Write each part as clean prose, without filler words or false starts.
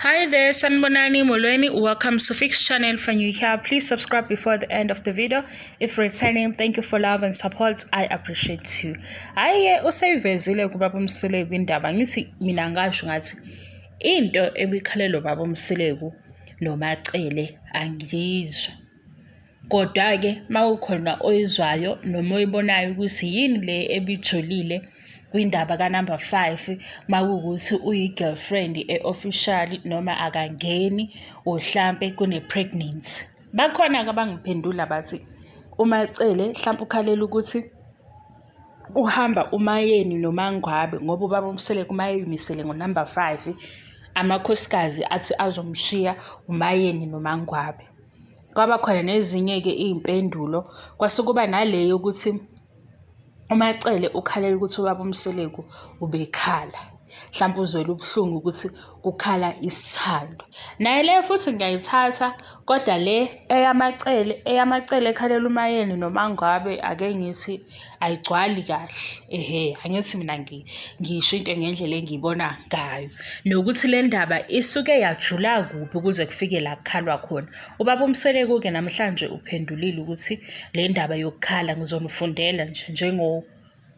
Hi there, Sanbonani Molweni. Welcome to Fix Channel. For you here, please subscribe before the end of the video. If returning, thank you for love and support. I appreciate you. Hayi useyivezile kuBaba Mseleku indaba ngithi mina ngasho ngathi into ebikhalelo Baba Mseleku noMacele angizwa. Kodwa ke mawukhona oyizwayo noma oyibonayo ukuthi yini le ebijulile kwindaba kaNumber 5 mawukuthi uyi-girlfriend official noma akangeni ohlampe kune-pregnancy. Bakhona-ke abangiphendula bathi uMacele hlampe ukhalela ukuthi uhamba uMayeni noMangwabe ngoba uBaba Mseleku mayeyimisele ngoNumber 5 amakhosikazi athi azomshiya uMayeni noMangwabe. Kwaba khona nezinye-ke iy'mpendulo kwase kuba nale yokuthi uMacele ukhalela ukuthi uBaba Mseleku ubekhala mhlawumbe uzwela ubuhlungu ukuthi kukhala isithando. Naye le futhi ngiyayithatha kodwa le eyamacele ekhalela uMayeni noMangwabe ake ngithi ayigcwali kahle. Angithi mina ngisho into ngendlela engiyibona ngayo nokuthi le ndaba isuke yajula kuphi ukuze kufike la kukhalwa khona. uBaba Mseleku-ke namhlanje uphendulile ukuthi le ndaba yokukhala ngizonifundela nje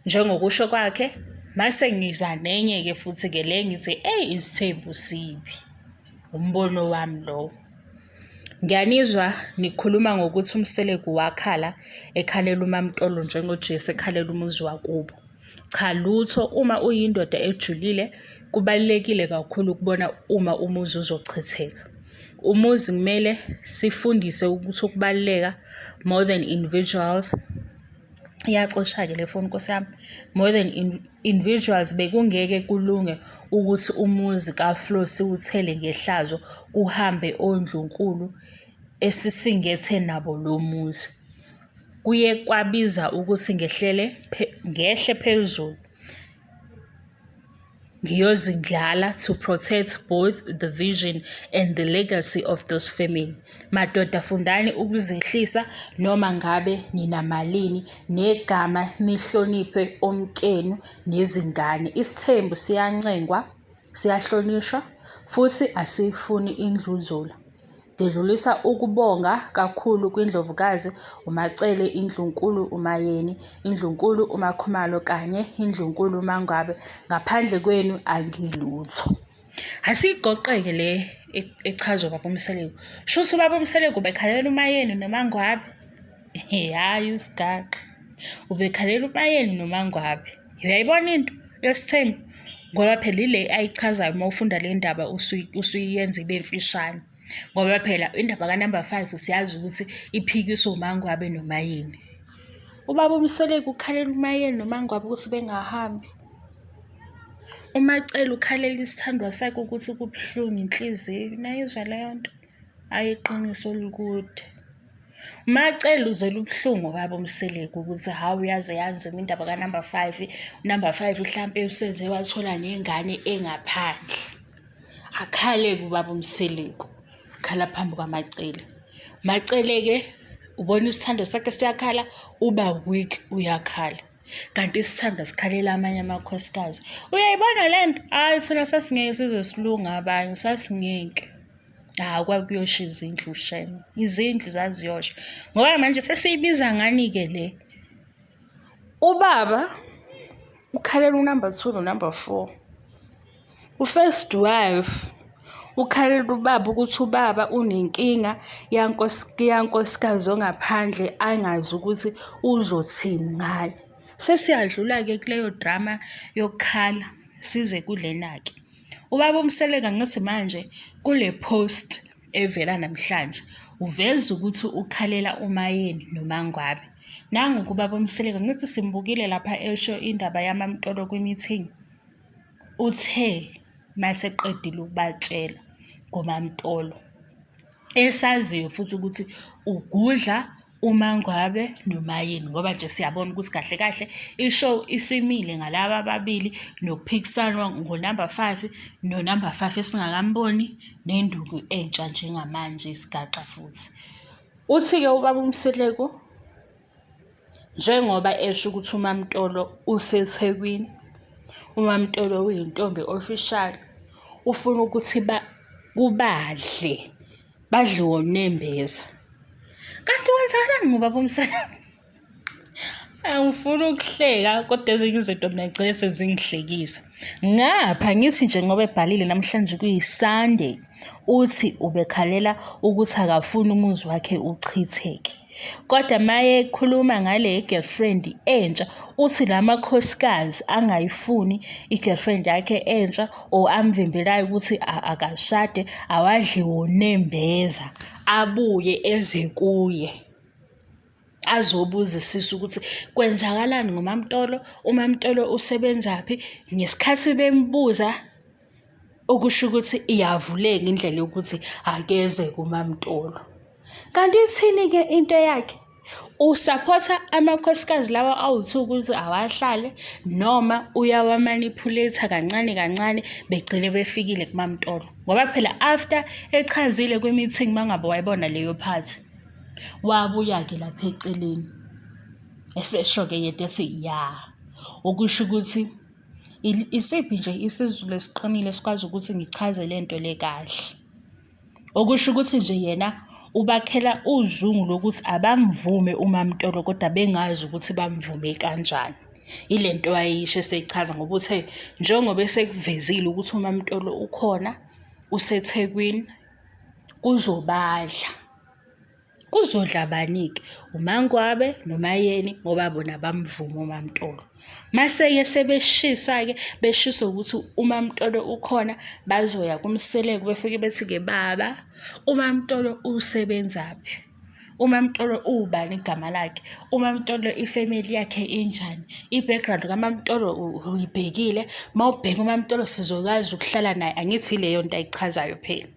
njengokusho kwakhe. Mase ngiza nenye-ke futhi-ke le ngithi isithembu sibi. Umbono wami lowo. Ngiyanizwa nikhuluma ngokuthi uMseleku wakhala ekhalela uMamtolo njengoJesu ekhalela umuzi wakubo. Cha lutho, uma uyindoda ejulile kubalulekile kakhulu ukubona uma umuzi uzochitheka. Umuzi kumele sifundise ukuthi ukubaluleka more than individuals. Iyacosha-ke le phone Nkosi yami. More than individuals bekungeke kulunge ukuthi umuzi kaFlo siwuthele ngehlazo kuhambe ondlunkulu esisingethe nabo lo muzi. Kuye kwabiza ukuthi ngehle phezulu ngiyozindlala to protect both the vision and the legacy of those family. Madoda fundani ukuzehlisa noma ngabe ninamalini negama nihloniphe omkenu nezingane. Isithembu siyancengwa, siyahlonishwa futhi asifuni indluzula. Ngidlulisa ukubonga kakhulu kwindlovukazi uMacele, indlunkulu uMayeni, indlunkulu uMakhumalo kanye indlunkulu uMangwabe. Ngaphandle kwenu angilutho. Asigoqeke le echazwe uBaba Mseleku. Shuthi uBaba Mseleku ubekhalela uMayeni noMangwabe. Hayi usigaqa. Ubekhalela uMayeni noMangwabe. Uyayibona into yesithembu ngoba phela ile ayichazayo uma ufunda le ndaba usuyenza ibe mfishane. Ngoba phela indaba kaNumber 5 siyazi ukuthi iphikiswa uMangwabe noMayeni. uBaba Mseleku ukhalela uMayeni noMangwabe ukuthi bengahambi. uMacele ukhalela isithandwa sakhe ukuthi kubuhlungu inhliziyo. Nayizwa leyo nto ayiqiniso olukude. uMacele uzwela ubuhlungu uBaba Mseleku ukuthi hawu yaze yanzima indaba kaNumber 5. uNumber 5 mhlampe usenze wathola nengane engaphandle. Akhale kuBaba Mseleku. Khala phambi kwaMacele. Macele-ke ubona isithando sakhe siyakhala, uba weak uyakhala. Kanti isithando sikhalela amanye amakhosikazi. Uyayibona le nto? Hayi thina sasingeke sizosilunga abanye, sasingeke. Kwakuyosha izindlu shame. Izindlu zaziyosha. Ngoba manje sesiyibiza ngani-ke le. Ubaba ukhalela uNumber 2 noNumber 4. U-first wife ukhalela ubaba ukuthi ubaba unenkinga yankosikazi ongaphandle angazi ukuthi uzothini ngayo. Sesiyadlula-ke kuleyo drama yokukhala size kulena-ke. uBaba Mseleku angithi manje kule post evela namhlanje uveza ukuthi ukhalela uMayeni noMangwabe. Nangu uBaba Mseleku ngithi simbukile lapha esho indaba yamaMtolo kwi-meeting. Uthe maseqedile ukubatshela ngoMamtolo esaziyo futhi ukuthi ugudla uMangwabe noMayeni ngoba nje siyabona ukuthi kahle kahle ishow isimile ngalaba ababili nokuphikisanwa ngoNumber 5 noNumber 5 esingakamboni nenduku entsha njengamanje isigaqa futhi. Uthi-ke uBaba Mseleku njengoba esho ukuthi uMamtolo useThekwini, uMamtolo uyintombi official, ufuna ukuthi kubadle badliwe nembeza. Kanti kwenzakalani ngoba Mseleku? Angifuni ukuhleka kodwa ezinye izinto mina ngicela sezingihlekisa. Ngapha ngithi nje ngoba ebhalile namhlanje kuyi-Sunday uthi ubekhalela ukuthi akafuni umuzi wakhe uchitheke. Kodwa maye ekhuluma ngale girlfriend entsha uthi lamakhosikazi angayifuni i-girlfriend yakhe entsha or amvimbelayo ukuthi akashade awadliwe nembeza abuye eze kuye. Azobuzisisa ukuthi kwenzakalani ngoMamtolo, uMamtolo usebenzaphi. Ngesikhathi bembuza okusho ukuthi iyavuleka indlela yokuthi akeze kuMamtolo. Kanti ithini-ke into yakhe? Usaphotha amakhosikazi lawa awu-2 ukuthi awahlale noma uyawamanipulate kancane kancane begcine befikile kuMamtolo? Ngoba phela after echazile kwi-meeting mangabe wayibona leyo part, wabuya-ke lapha eceleni esesho-ke yedwa ethi ya, okusho ukuthi isiphi nje isizulu esiqinile sikwazi ukuthi ngichaze le nto le kahle. Okusho ukuthi nje yena ubakhela uzungu lokuthi abamvume uMamtolo kodwa bengazi ukuthi bamvume kanjani. Ile nto wayisho eseyichaza ngoba uthe njengoba esekuvezile ukuthi uMamtolo ukhona useThekwini kuzobadla. Kuzodla bani-ke? uMangwabe noMayeni ngoba bona bamvuma uMamtolo. Mase-ke sebeshiswa-ke beshiswa ukuthi uMamtolo ukhona bazoya kuMseleku befike bethi-ke baba uMamtolo usebenzaphi? uMamtolo ubani igama lakhe? uMamtolo ifamily yakhe injani? I-background kaMamtolo uyibhekile? Mawubheka uMamtolo sizokwazi ukuhlala naye. Angithi ileyo nto ayichazayo phela.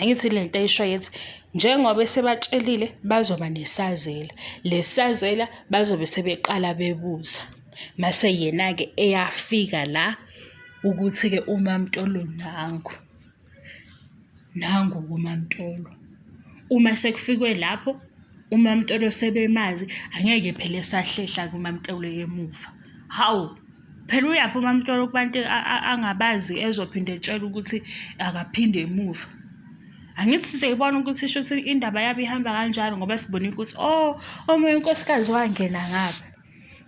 Angithi le nto ayisho yethi njengoba sebatshelile bazoba nesazela. Lesazela bazobe sebeqala bebuza. Mase yena-ke eyafika la ukuthi-ke uMamtolo nangu uMamtolo. Uma sekufikwe lapho uMamtolo sebemazi, angeke phela esahlehla kuMamtolo emuva. Hawu, phela uyaphi uMamtolo kubantu angabazi ezophinde etshela ukuthi akaphinde emuva? Angithi siyibona ukuthi isho ukuthi indaba yabo ihamba kanjalo ngoba sibone ukuthi omunye unkosikazi wangena ngapha.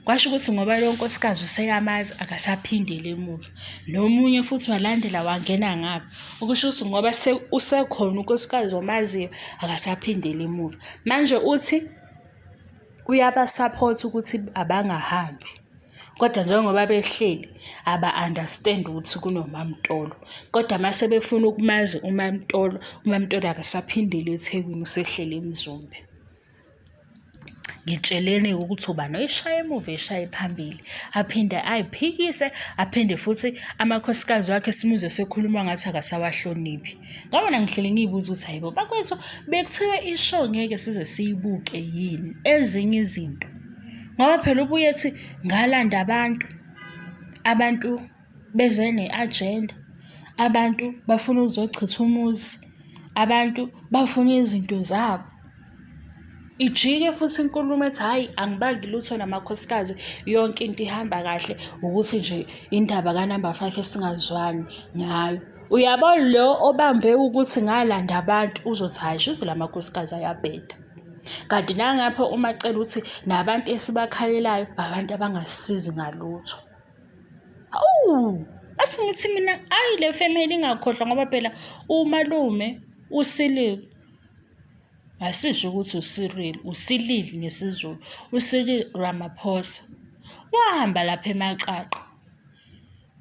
Kwasho ukuthi ngoba lo nkosikazi useyamazi akasaphindele emuva. Nomunye futhi walandela wangena ngapha. Okusho ukuthi ngoba usekhona unkosikazi omaziyo akasaphindele emuva. Manje uthi uyabasupport ukuthi abangahambi. Kodwa njengoba behleli aba-understand ukuthi kunoMamtolo. Kodwa mase befuna ukumazi uMamtolo, uMamtolo akasaphindele eThekwini usehlele eMzumbe. Ngitsheleni ukuthi ubani oyishaya emuva eshaye phambili, aphinde ayiphikise, aphinde futhi amakhosikazi wakhe simuze sekhuluma ngathi akasawahloniphi. Ngabona ngihlele ngiyibuza ukuthi hayibo bakwethu bekuthiwe ishow ngeke size siyibuke yini ezinye izinto. Ngoba phela ubuye ethi ngalanda abantu beze ne-agenda, abantu bafuna ukuzochitha umuzi, abantu bafuna izinto zabo. Ijike futhi inkulumo ethi hhayi angibangi lutho namakhosikazi yonke into ihamba kahle ukuthi nje indaba ka-number 5 esingazwani ngayo. Uyabona lo obambe ukuthi ngalanda abantu uzothi hayi shuthi la makhosikazi ayabheda. Kanti nangapha uma cela ukuthi nabantu esibakhalelayo abantu abangasisizi ngalutho. Hawu, asingithi mina ayi le family ingakhohlwa ngoba phela umalume usilile. Asisho ukuthi usilile ngesizulu. Usilile Ramaphosa. Wahamba lapha eMaqaqa.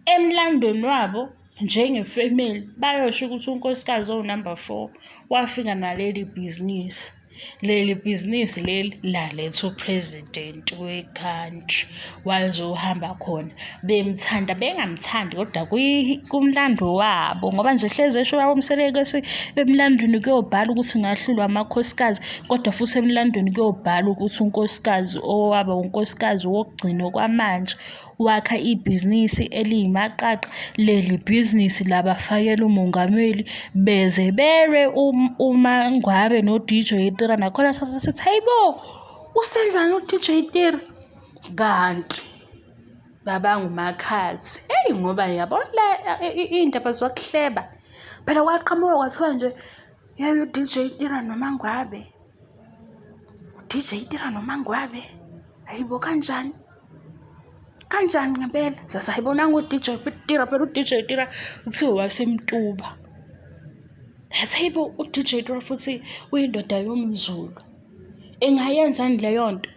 Emlandweni wabo njengefamily bayosho ukuthi unkosikazi number 4 wafika naleli bhizinisi. Leli bhizinisi leli laletha upresident we-country wazohamba khona. Bemthanda bengamthandi kodwa kumlando wabo ngoba nje hleze esho wabo Mseleku emlandweni kuyobhala ukuthi ngahlulwa amakhosikazi kodwa futhi emlandweni kuyobhala ukuthi unkosikazi owaba unkosikazi wokugcina kwamanje wakha ibhizinisi eliyiMaqaqa. Leli bhizinisi labafakela umongameli beze bere uMangwabe no-DJ Tira nakhona sithi hayibo usenzani u-DJ Tira? Kanti babangumakhathi. Ngoba yabona iy'ndaba zokuhleba Phela kwaqhamuka kwathiwa nje yeyo DJ Tira noMangwabe. DJ Tira noMangwabe. Hayibo kanjani? Kanjani ngempela? Sasayibonanga uDJ Tira phela uDJ Tira kuthiwa wasemtuba. Hayibo uDJ Tira futhi uyindoda yomZulu. Engayenzani leyo nto?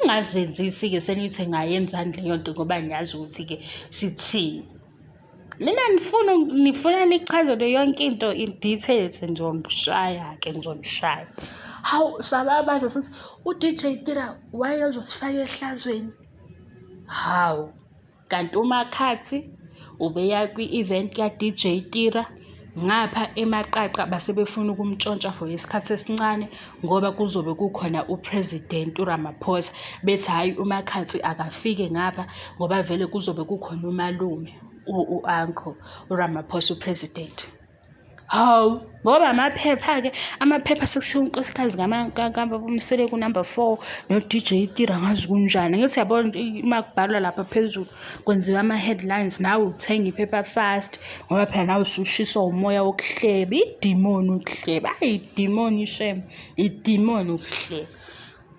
Ingazenzisi-ke senithi engayenzani leyo nto ngoba niyazi ukuthi-ke sithini. Mina nifuna nichazele yonke into in details, ngizomshaya-ke ngizomshaya. Hawu sababaza sithi uDJ Tira wayezosifaka ehlazweni. Hawu kanti uMakhathi ubeya kwi-event ka-DJ Tira ngapha emaqaqa basebefuna ukumtshontsha for isikhathi esincane ngoba kuzobe kukhona uPresident uRamaphosa bethi hayi uMakhathi akafike ngapha ngoba vele kuzobe kukhona umalume u-uncle uRamaphosa uPresident. Hawu ngoba amaphepha sekushiwo unkosikazi kaMangwabe Mseleku number 4 no-DJ Tira ngazi kunjani. Ngithi yabona uma kubhalwa lapha phezulu kwenziwa ama-headlines nawe uthenga iphepha fast ngoba phela nawe usushiswa umoya wokuhleba. Idimoni ukuhleba. Hayi idimoni shem. Idimoni ukuhleba.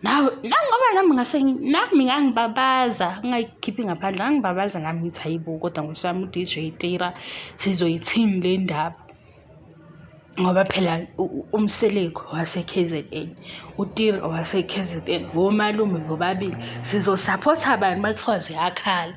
Nangoba nami ngangibabaza ngingayikhiphi ngaphandle ngangibabaza nami ngithi hayibo kodwa ngosami uDJ Tira sizoyithini le ndaba. Ngoba phela uMseleku wase-KZN, uTira wase-KZN, womalume bobabili sizosupport abantu makuthiwa ziyakhala.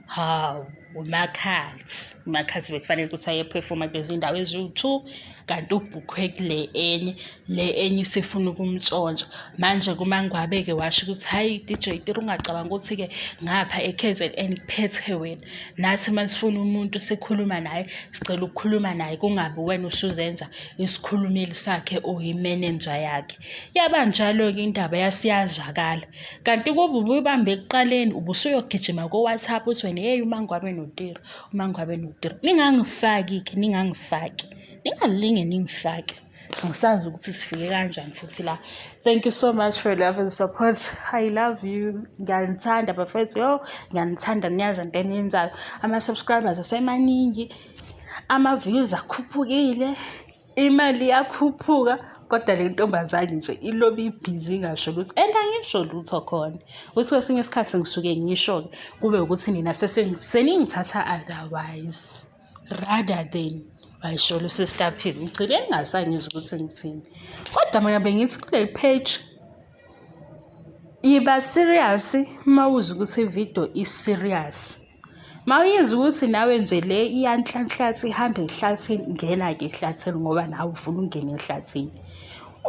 Hawu uMakhathi bekufanele ukuthi ayephefoma kulezi ndawo eziwu-2 kanti ubhukhwe kule enye isifuna ukumtshontsha. Manje kuMangwabe-ke washo ukuthi hayi DJ Tira ungacabanga ukuthi-ke ngapha e-KZN kuphethe wena. Nathi masifuna umuntu sikhuluma naye sicela ukukhuluma naye kungabi wena usuzenza isikhulumeli sakhe oyimenenja yakhe. Yaba njalo-ke indaba yasiyazwakala. Kanti kube ubuyibambe ekuqaleni ubusuyogijima ko-WhatsApp uthi wena hey uMangwabe noTira. Ningangifaki-ke ningalinge ningifake. Ngisazi ukuthi sifike kanjani futhi la. Thank you so much for your love and support. I love you. Ngiyanithanda bafethu. Ngiyanithanda niyazi into eniyenzayo. Ama-subscribers asemaningi. Ama-views akhuphukile. Imali yakhuphuka. Kodwa le ntombazane nje ilobe ibhizi ngasho lutho. Angisho lutho khona. Uthi kwesinye isikhathi ngisuke ngisho-ke kube ukuthi nina seningithatha otherwise rather than bayisho lo sister Phil. Ngicela ningasangizwa ukuthi ngithini. Kodwa mina bengithi kule page iba serious mawuza ukuthi ivideo is serious. Mawuyizwa ukuthi nawe nje le iyanhlanhlathi ihambe ehlathini ngena-ke ehlathini ngoba nawe ufuna ungena ehlathini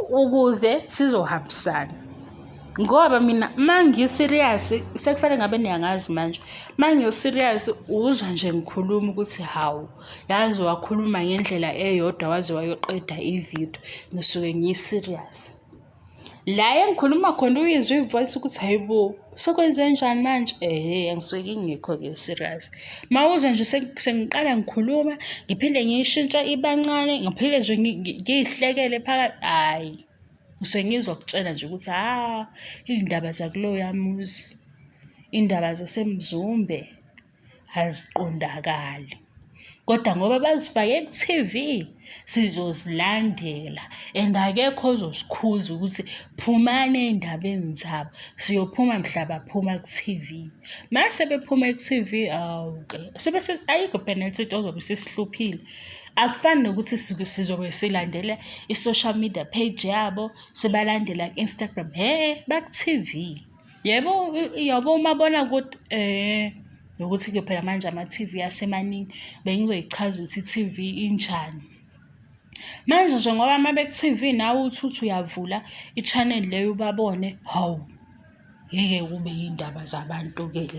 ukuze sizohambisana. Ngoba mina mangiserious sekufanele ngabe niyangazi manje. Mangiserious uzwa nje ngikhuluma ukuthi hawu yazi wakhuluma ngendlela eyodwa waze wayoqeda ivideo ngisuke ngiserious. La engikhuluma khona uyizwa ivoice ukuthi hayibo sekwenze njani manje angisuke ngingekho-ke serious. Mawuzwa nje sengiqala ngikhuluma ngiphinde ngiyishintsha ibancane ngiphinde nje ngiyihlekele phakathi hayi ngisuke ngizokutshela nje ukuthi iy'ndaba zakuloya muzi, iy'ndaba zasemzumbe aziqondakali. Kodwa ngoba bazifake ku-TV sizozilandela and akekho ozosikhuza ukuthi phumani ey'ndabeni zabo. Siyophuma mhla baphuma ku-TV. Mase bephuma ku-TV ayikho penalty ozobe sesihluphile. Akufani nokuthi sizobe silandela i-social media page yabo sibalandela ku-Instagram baku-TV. Yabo umabonakude nokuthi-ke phela manje ama-TV asemaningi bengizoyichaza ukuthi i-TV injani. Manje nje ngoba uma beku-TV nawe uthi uyavula i-channel leyo ubabone hawu ngeke kube yindaba zabantu-ke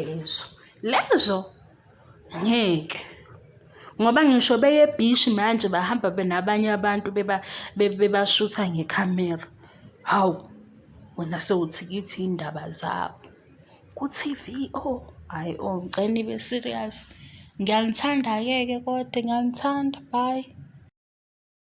lezo ngeke ngoba ngisho beyebhishi manje bahamba benabanye abantu bebashutha ngekhamera. Hawu wena sewuthi kithi indaba zabo ku-TV hayi ngicela nibe serious. Ngiyanithanda-ke kodwa ngiyanithanda. Bye.